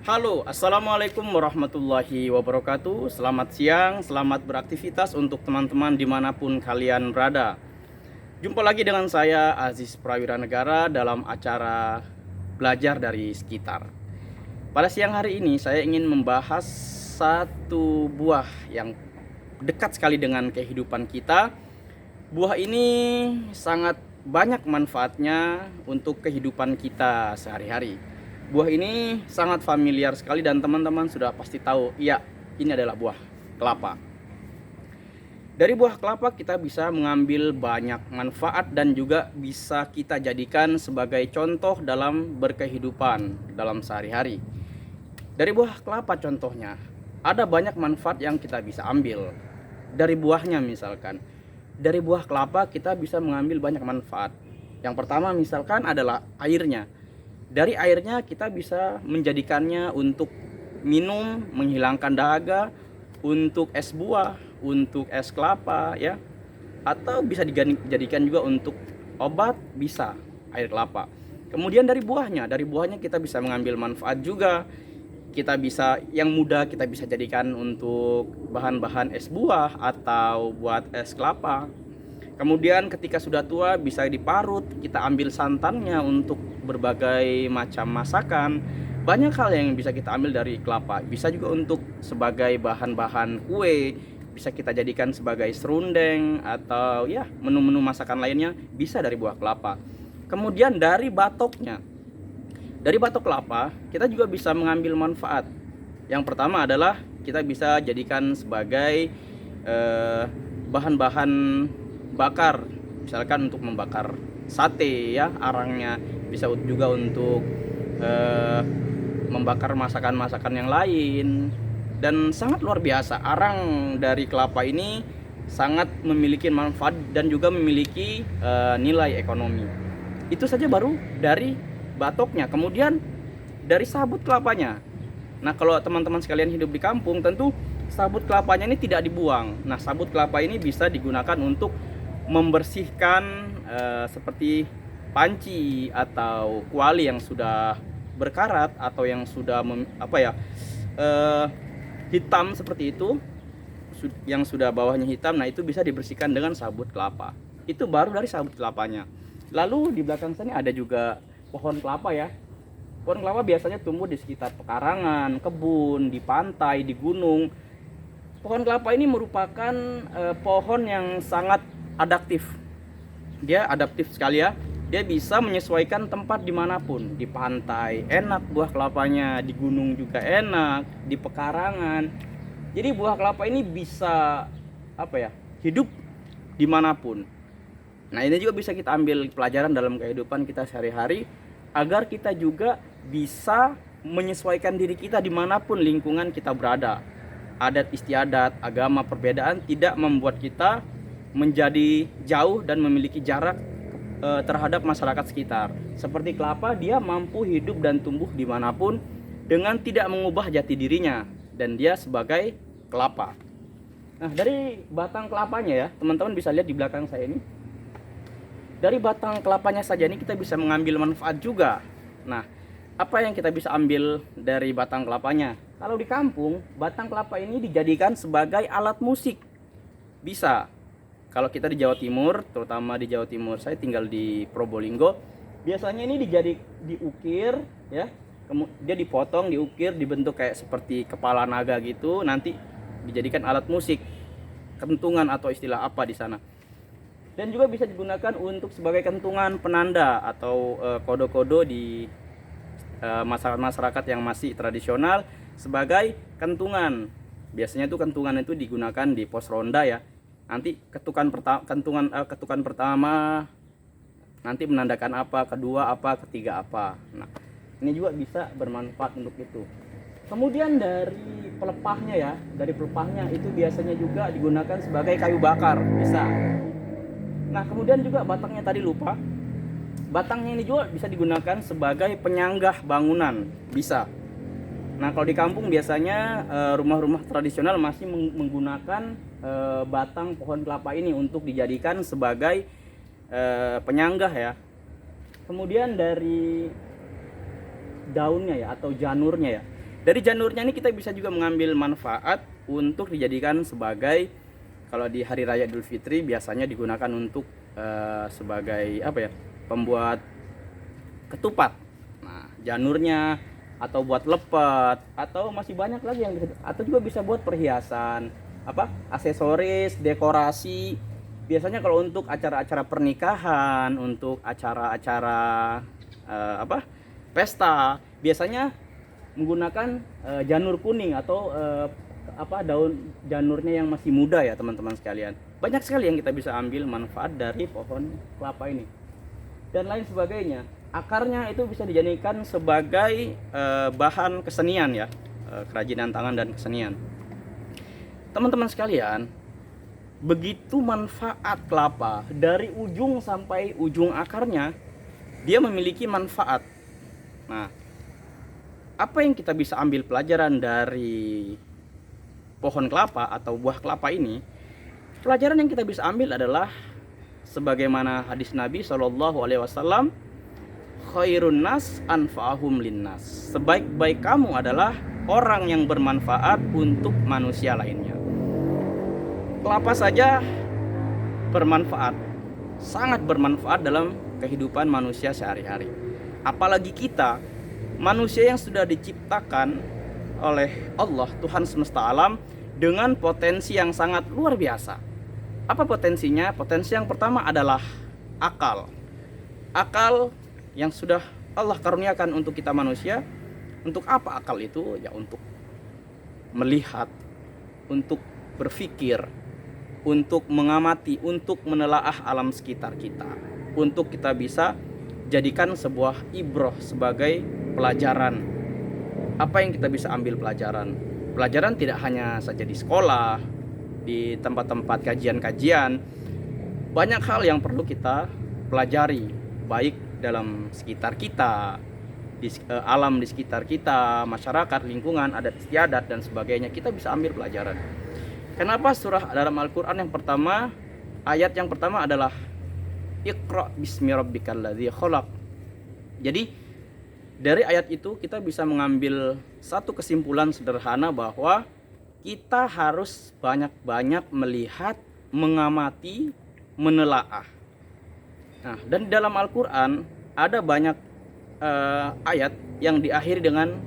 Halo, assalamualaikum warahmatullahi wabarakatuh. Selamat siang, selamat beraktivitas untuk teman-teman dimanapun kalian berada. Jumpa lagi dengan saya Aziz Prawira Negara dalam acara Belajar dari Sekitar. Pada siang hari ini saya ingin membahas satu buah yang dekat sekali dengan kehidupan kita. Buah ini sangat banyak manfaatnya untuk kehidupan kita sehari-hari. Buah ini sangat familiar sekali dan teman-teman sudah pasti tahu, ya, ini adalah buah kelapa. Dari buah kelapa kita bisa mengambil banyak manfaat dan juga bisa kita jadikan sebagai contoh dalam berkehidupan dalam sehari-hari. Dari buah kelapa contohnya, ada banyak manfaat yang kita bisa ambil. Dari buahnya misalkan, dari buah kelapa kita bisa mengambil banyak manfaat. Yang pertama misalkan adalah airnya. Dari airnya kita bisa menjadikannya untuk minum, menghilangkan dahaga, untuk es buah, untuk es kelapa ya. Atau bisa dijadikan juga untuk obat, bisa air kelapa. Kemudian dari buahnya kita bisa mengambil manfaat juga. Kita bisa yang muda kita bisa jadikan untuk bahan-bahan es buah atau buat es kelapa. Kemudian ketika sudah tua bisa diparut, kita ambil santannya untuk berbagai macam masakan. Banyak hal yang bisa kita ambil dari kelapa. Bisa juga untuk sebagai bahan-bahan kue, bisa kita jadikan sebagai serundeng atau ya menu-menu masakan lainnya bisa dari buah kelapa. Kemudian dari batoknya. Dari batok kelapa kita juga bisa mengambil manfaat. Yang pertama adalah kita bisa jadikan sebagai bahan-bahan bakar, misalkan untuk membakar sate ya, arangnya bisa juga untuk membakar masakan-masakan yang lain. Dan sangat luar biasa, arang dari kelapa ini sangat memiliki manfaat dan juga memiliki nilai ekonomi. Itu saja baru dari batoknya. Kemudian dari sabut kelapanya. Nah, kalau teman-teman sekalian hidup di kampung, tentu sabut kelapanya ini tidak dibuang. Nah, sabut kelapa ini bisa digunakan untuk membersihkan seperti panci atau kuali yang sudah berkarat atau yang sudah hitam seperti itu, yang sudah bawahnya hitam. Nah, itu bisa dibersihkan dengan sabut kelapa. Itu baru dari sabut kelapanya. Lalu di belakang sana ada juga pohon kelapa ya. Pohon kelapa biasanya tumbuh di sekitar pekarangan, kebun, di pantai, di gunung. Pohon kelapa ini merupakan pohon yang sangat adaptif. Dia adaptif sekali ya. Dia bisa menyesuaikan tempat dimanapun. Di pantai enak buah kelapanya, di gunung juga enak, di pekarangan. Jadi buah kelapa ini bisa hidup dimanapun. Nah, ini juga bisa kita ambil pelajaran dalam kehidupan kita sehari-hari, agar kita juga bisa menyesuaikan diri kita dimanapun lingkungan kita berada. Adat istiadat, agama, perbedaan tidak membuat kita menjadi jauh dan memiliki jarak terhadap masyarakat sekitar. Seperti kelapa, dia mampu hidup dan tumbuh dimanapun dengan tidak mengubah jati dirinya, dan dia sebagai kelapa. Nah, dari batang kelapanya ya, teman-teman bisa lihat di belakang saya ini. Dari batang kelapanya saja ini kita bisa mengambil manfaat juga. Nah, apa yang kita bisa ambil dari batang kelapanya? Kalau di kampung, batang kelapa ini dijadikan sebagai alat musik. Bisa. Kalau kita di Jawa Timur, terutama di Jawa Timur, saya tinggal di Probolinggo, biasanya ini diukir ya. Dia dipotong, diukir, dibentuk kayak seperti kepala naga gitu, nanti dijadikan alat musik. Kentungan atau istilah apa di sana. Dan juga bisa digunakan untuk sebagai kentungan penanda atau kode-kode di masyarakat yang masih tradisional sebagai kentungan. Biasanya itu kentungan itu digunakan di pos ronda ya. Nanti ketukan pertama nanti menandakan apa, kedua apa, ketiga apa. Nah, ini juga bisa bermanfaat untuk itu. Kemudian dari pelepahnya ya, dari pelepahnya itu biasanya juga digunakan sebagai kayu bakar, bisa. Nah, kemudian juga batangnya tadi lupa. Batangnya ini juga bisa digunakan sebagai penyanggah bangunan, bisa. Nah, kalau di kampung biasanya rumah-rumah tradisional masih menggunakan batang pohon kelapa ini untuk dijadikan sebagai penyanggah ya. Kemudian dari daunnya ya atau janurnya ya. Dari janurnya ini kita bisa juga mengambil manfaat untuk dijadikan sebagai, kalau di hari raya Idul Fitri biasanya digunakan untuk sebagai apa ya, pembuat ketupat. Nah, janurnya, atau buat lepet, atau masih banyak lagi yang atau juga bisa buat perhiasan, apa, aksesoris, dekorasi. Biasanya kalau untuk acara-acara pernikahan, untuk acara-acara apa, pesta, biasanya menggunakan janur kuning atau apa, daun janurnya yang masih muda ya teman-teman sekalian. Banyak sekali yang kita bisa ambil manfaat dari pohon kelapa ini dan lain sebagainya. Akarnya itu bisa dijadikan sebagai bahan kesenian ya, kerajinan tangan dan kesenian. Teman-teman sekalian, begitu manfaat kelapa dari ujung sampai ujung akarnya, dia memiliki manfaat. Nah, apa yang kita bisa ambil pelajaran dari pohon kelapa atau buah kelapa ini? Pelajaran yang kita bisa ambil adalah sebagaimana hadis Nabi SAW, khairun nas anfa'ahum linnas. Sebaik-baik kamu adalah orang yang bermanfaat untuk manusia lainnya. Kelapa saja bermanfaat, sangat bermanfaat dalam kehidupan manusia sehari-hari. Apalagi kita, manusia yang sudah diciptakan oleh Allah, Tuhan semesta alam, dengan potensi yang sangat luar biasa. Apa potensinya? Potensi yang pertama adalah akal. Akal yang sudah Allah karuniakan untuk kita manusia. Untuk apa akal itu? Ya untuk melihat, untuk berpikir, untuk mengamati, untuk menelaah alam sekitar kita, untuk kita bisa jadikan sebuah ibroh sebagai pelajaran. Apa yang kita bisa ambil pelajaran? Pelajaran tidak hanya saja di sekolah, di tempat-tempat kajian-kajian. Banyak hal yang perlu kita pelajari, baik dalam sekitar kita, di alam di sekitar kita, masyarakat, lingkungan, adat istiadat dan sebagainya. Kita bisa ambil pelajaran. Kenapa surah dalam Al-Quran yang pertama, ayat yang pertama adalah Iqra bismi rabbikal ladzi khalaq. Jadi dari ayat itu kita bisa mengambil satu kesimpulan sederhana bahwa kita harus banyak-banyak melihat, mengamati, menelaah. Nah, dan dalam Al-Quran ada banyak ayat yang diakhiri dengan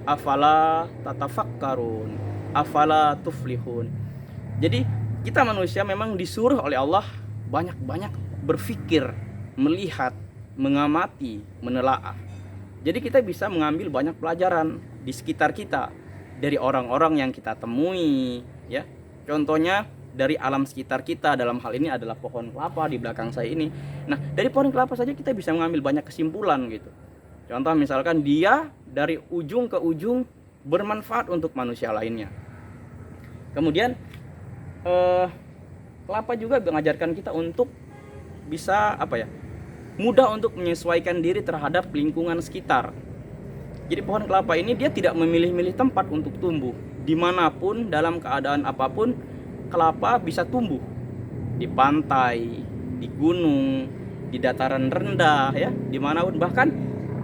afala tatafakkarun, afala tuflihun. Jadi kita manusia memang disuruh oleh Allah banyak-banyak berpikir, melihat, mengamati, menelaah. Jadi kita bisa mengambil banyak pelajaran di sekitar kita, dari orang-orang yang kita temui ya. Contohnya dari alam sekitar kita, dalam hal ini adalah pohon kelapa di belakang saya ini. Nah, dari pohon kelapa saja kita bisa mengambil banyak kesimpulan gitu. Contoh misalkan dia dari ujung ke ujung bermanfaat untuk manusia lainnya. Kemudian kelapa juga mengajarkan kita untuk bisa apa ya, mudah untuk menyesuaikan diri terhadap lingkungan sekitar. Jadi pohon kelapa ini dia tidak memilih-milih tempat untuk tumbuh. Dimanapun, dalam keadaan apapun, kelapa bisa tumbuh. Di pantai, di gunung, di dataran rendah ya, dimanapun. Bahkan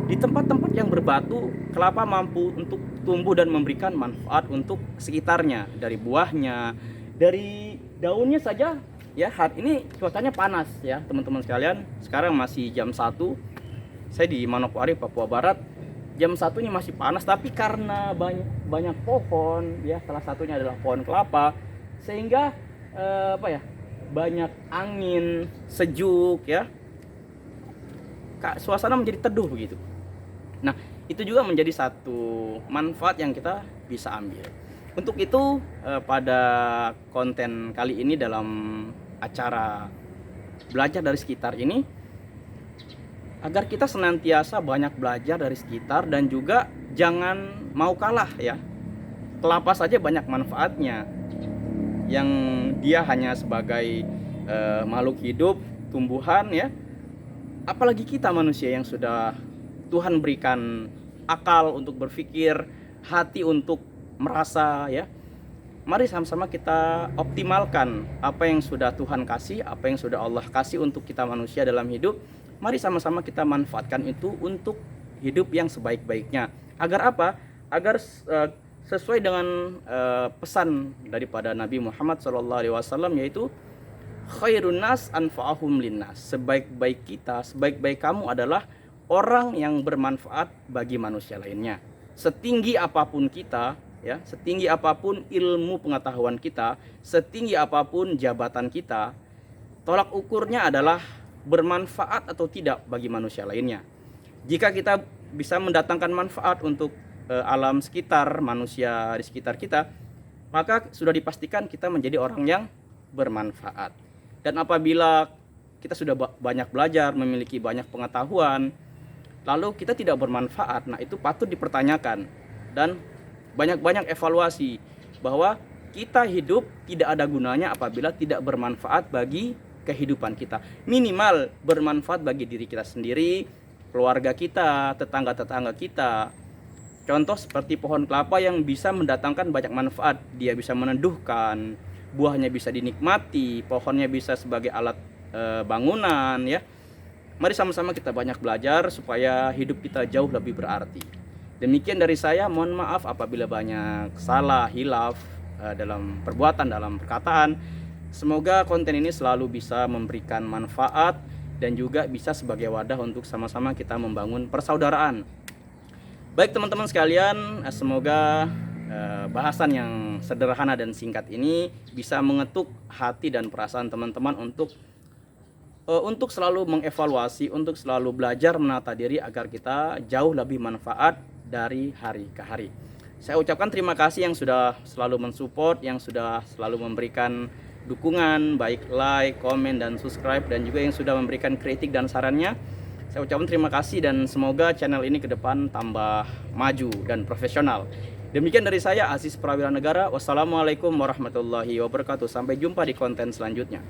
di tempat-tempat yang berbatu, kelapa mampu untuk tumbuh dan memberikan manfaat untuk sekitarnya. Dari buahnya, dari daunnya saja. Ya, hari ini cuacanya panas ya teman-teman sekalian. Sekarang masih jam 1. Saya di Manokwari, Papua Barat. Jam 1-nya masih panas, tapi karena banyak pohon ya, salah satunya adalah pohon kelapa, sehingga apa ya, banyak angin, sejuk ya. Suasana menjadi teduh begitu. Nah, itu juga menjadi satu manfaat yang kita bisa ambil. Untuk itu pada konten kali ini dalam acara belajar dari sekitar ini, agar kita senantiasa banyak belajar dari sekitar dan juga jangan mau kalah ya. Kelapa saja banyak manfaatnya, yang dia hanya sebagai makhluk hidup, tumbuhan ya. Apalagi kita manusia yang sudah Tuhan berikan akal untuk berpikir, hati untuk merasa ya. Mari sama-sama kita optimalkan apa yang sudah Tuhan kasih, apa yang sudah Allah kasih untuk kita manusia dalam hidup. Mari sama-sama kita manfaatkan itu untuk hidup yang sebaik-baiknya. Agar apa? agar sesuai dengan pesan daripada Nabi Muhammad SAW, yaitu khairun nas anfa'ahum linnas. Sebaik-baik kita, sebaik-baik kamu adalah orang yang bermanfaat bagi manusia lainnya. Setinggi apapun kita, ya, setinggi apapun ilmu pengetahuan kita, setinggi apapun jabatan kita, tolak ukurnya adalah bermanfaat atau tidak bagi manusia lainnya. Jika kita bisa mendatangkan manfaat untuk alam sekitar, manusia di sekitar kita, maka sudah dipastikan kita menjadi orang yang bermanfaat. Dan apabila kita sudah banyak belajar, memiliki banyak pengetahuan, lalu kita tidak bermanfaat, nah itu patut dipertanyakan dan banyak-banyak evaluasi bahwa kita hidup tidak ada gunanya apabila tidak bermanfaat bagi kehidupan kita. Minimal bermanfaat bagi diri kita sendiri, keluarga kita, tetangga-tetangga kita. Contoh seperti pohon kelapa yang bisa mendatangkan banyak manfaat. Dia bisa meneduhkan, buahnya bisa dinikmati, pohonnya bisa sebagai alat bangunan, ya. Mari sama-sama kita banyak belajar supaya hidup kita jauh lebih berarti. Demikian dari saya, mohon maaf apabila banyak salah, hilaf dalam perbuatan, dalam perkataan. Semoga konten ini selalu bisa memberikan manfaat dan juga bisa sebagai wadah untuk sama-sama kita membangun persaudaraan. Baik teman-teman sekalian, semoga bahasan yang sederhana dan singkat ini bisa mengetuk hati dan perasaan teman-teman untuk selalu mengevaluasi, untuk selalu belajar menata diri agar kita jauh lebih manfaat dari hari ke hari. Saya ucapkan terima kasih yang sudah selalu mensupport, yang sudah selalu memberikan dukungan, baik like, komen, dan subscribe, dan juga yang sudah memberikan kritik dan sarannya. Saya ucapkan terima kasih dan semoga channel ini ke depan tambah maju dan profesional. Demikian dari saya, Aziz Prawira Negara. Wassalamualaikum warahmatullahi wabarakatuh. Sampai jumpa di konten selanjutnya.